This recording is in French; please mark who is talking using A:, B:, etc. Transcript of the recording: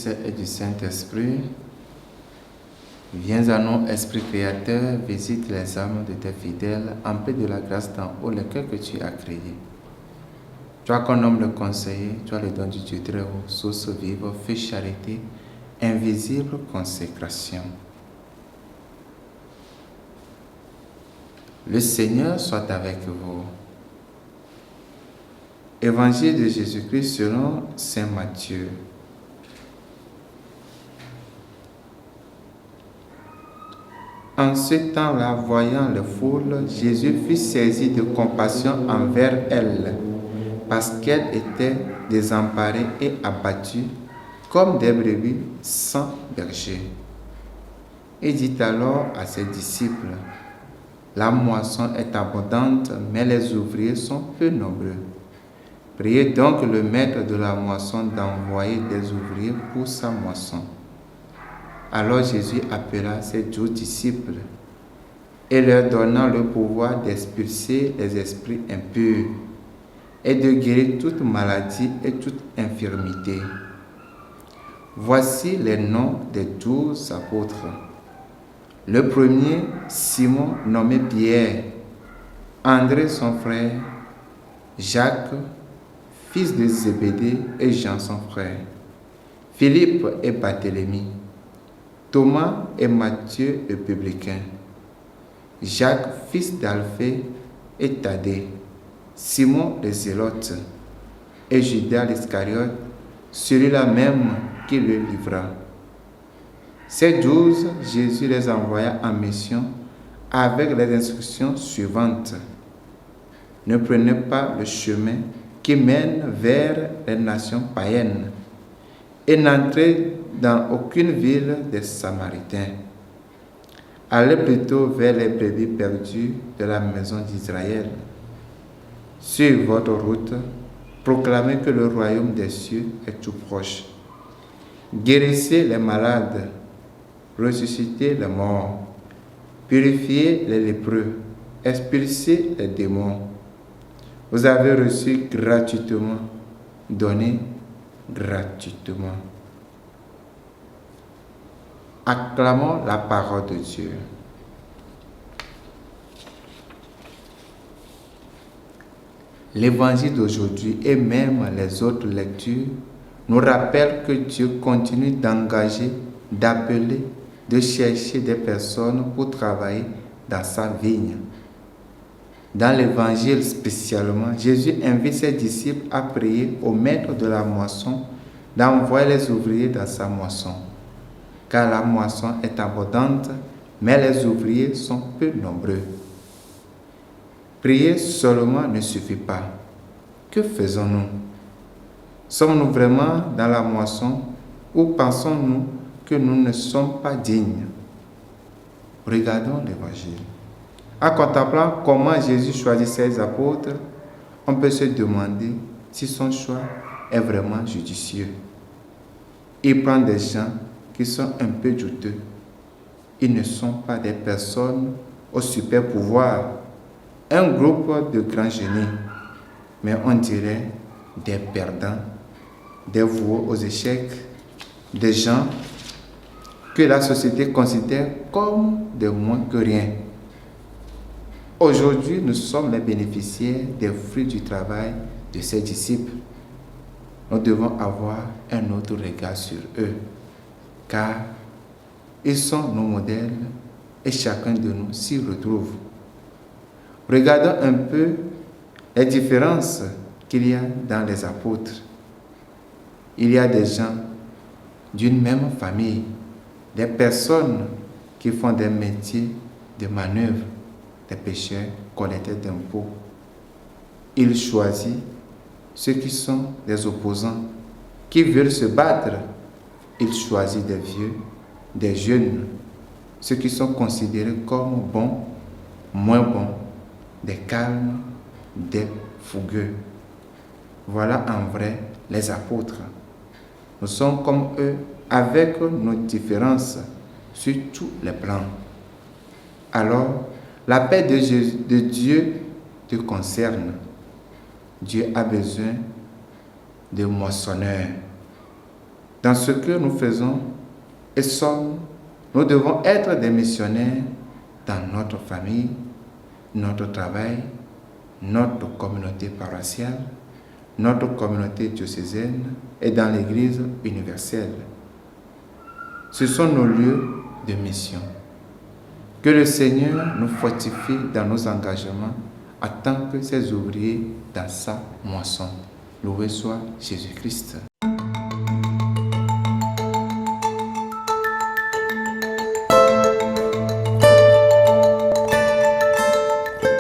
A: Fils et du Saint-Esprit. Viens à nous, Esprit Créateur, visite les âmes de tes fidèles, emplis de la grâce d'en haut, le cœur que tu as créé. Toi qu'on nomme le conseiller, toi le don du Dieu très haut, source vive, feu charité, invisible consécration. Le Seigneur soit avec vous. Évangile de Jésus-Christ selon saint Matthieu. En ce temps-là, voyant les foules, Jésus fut saisi de compassion envers elles, parce qu'elles étaient désemparées et abattues, comme des brebis sans berger. Il dit alors à ses disciples, « La moisson est abondante, mais les ouvriers sont peu nombreux. Priez donc le maître de la moisson d'envoyer des ouvriers pour sa moisson. » Alors Jésus appela ses 12 disciples et leur donna le pouvoir d'expulser les esprits impurs et de guérir toute maladie et toute infirmité. Voici les noms des 12 apôtres. Le premier, Simon, nommé Pierre, André son frère, Jacques, fils de Zébédée, et Jean son frère, Philippe et Barthélemy, Thomas et Matthieu le publicain, Jacques, fils d'Alphée et Thaddée, Simon le Zélote et Judas l'Iscariote, celui-là même qui le livra. Ces 12, Jésus les envoya en mission avec les instructions suivantes. Ne prenez pas le chemin qui mène vers les nations païennes et n'entrez dans aucune ville des Samaritains. Allez plutôt vers les brebis perdues de la maison d'Israël. Sur votre route, proclamez que le royaume des cieux est tout proche. Guérissez les malades, ressuscitez les morts, purifiez les lépreux, expulsez les démons. Vous avez reçu gratuitement, donnez gratuitement. Acclamons la parole de Dieu. L'évangile d'aujourd'hui et même les autres lectures nous rappellent que Dieu continue d'engager, d'appeler, de chercher des personnes pour travailler dans sa vigne. Dans l'évangile spécialement, Jésus invite ses disciples à prier au maître de la moisson d'envoyer les ouvriers dans sa moisson. Car la moisson est abondante, mais les ouvriers sont peu nombreux. Prier seulement ne suffit pas. Que faisons-nous? Sommes-nous vraiment dans la moisson ou pensons-nous que nous ne sommes pas dignes? Regardons l'évangile. En contemplant comment Jésus choisit ses apôtres, on peut se demander si son choix est vraiment judicieux. Il prend des gens qui sont un peu douteux. Ils ne sont pas des personnes au super pouvoir, un groupe de grands génies, mais on dirait des perdants, des voués aux échecs, des gens que la société considère comme des moins que rien. Aujourd'hui, nous sommes les bénéficiaires des fruits du travail de ses disciples. Nous devons avoir un autre regard sur eux, car ils sont nos modèles et chacun de nous s'y retrouve. Regardons un peu les différences qu'il y a dans les apôtres. Il y a des gens d'une même famille, des personnes qui font des métiers de manœuvre, des pêcheurs, collecteurs d'impôts. Il choisit ceux qui sont des opposants, qui veulent se battre. Il choisit des vieux, des jeunes, ceux qui sont considérés comme bons, moins bons, des calmes, des fougueux. Voilà en vrai les apôtres. Nous sommes comme eux, avec nos différences sur tous les plans. Alors, la paix de Dieu te concerne. Dieu a besoin de moissonneurs. Dans ce que nous faisons et sommes, nous devons être des missionnaires dans notre famille, notre travail, notre communauté paroissiale, notre communauté diocésaine et dans l'Église universelle. Ce sont nos lieux de mission. Que le Seigneur nous fortifie dans nos engagements en tant que ses ouvriers dans sa moisson. Loué soit Jésus-Christ.